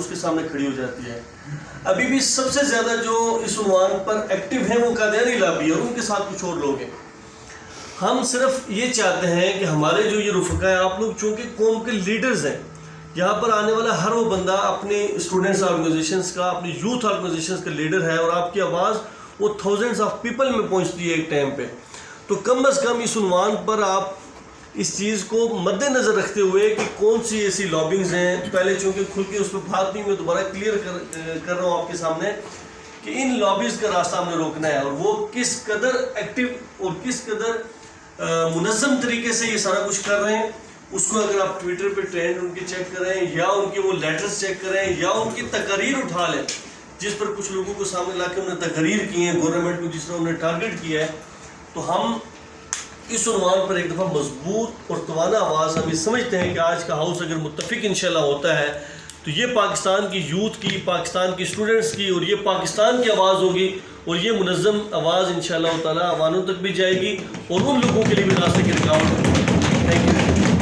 اس کے سامنے کھڑی ہو جاتی ہے. ابھی بھی سب سے زیادہ جو اس عنوان پر ایکٹیو ہیں وہ قادیانی لابی اور ان کے ساتھ کچھ اور لوگ ہیں. ہم صرف یہ چاہتے ہیں کہ ہمارے جو یہ رفقا ہیں، آپ لوگ چونکہ قوم کے لیڈرز ہیں، یہاں پر آنے والا ہر وہ بندہ اپنی اسٹوڈنٹس آرگنائزیشنز کا، اپنی یوتھ آرگنائزیشنز کا لیڈر ہے، اور آپ کی آواز وہ تھاؤزنڈز آف پیپل میں پہنچتی ہے ایک ٹائم پہ. تو کم از کم اس عنوان پر آپ اس چیز کو مد نظر رکھتے ہوئے کہ کون سی ایسی لابنگز ہیں، پہلے چونکہ کھل کے اس پہ بات نہیں، میں دوبارہ کلیئر کر رہا ہوں آپ کے سامنے کہ ان لابیز کا راستہ ہم نے روکنا ہے، اور وہ کس قدر ایکٹیو اور کس قدر منظم طریقے سے یہ سارا کچھ کر رہے ہیں. اس کو اگر آپ ٹویٹر پہ ٹرینڈ ان کے چیک کریں، یا ان کے وہ لیٹرز چیک کریں، یا ان کی تقاریر اٹھا لیں جس پر کچھ لوگوں کو سامنے لا کے انہوں نے تقاریر کی ہیں، گورنمنٹ کو جس طرح انہوں نے ٹارگٹ کیا ہے، تو ہم اس عنوان پر ایک دفعہ مضبوط اور توانا آواز ہم یہ سمجھتے ہیں کہ آج کا ہاؤس اگر متفق انشاءاللہ ہوتا ہے تو یہ پاکستان کی یوتھ کی، پاکستان کی اسٹوڈنٹس کی، اور یہ پاکستان کی آواز ہوگی، اور یہ منظم آواز انشاءاللہ تعالی عوانوں تک بھی جائے گی اور ان لوگوں کے لیے بھی راستے کی رکاوٹ ہوگی. Thank you.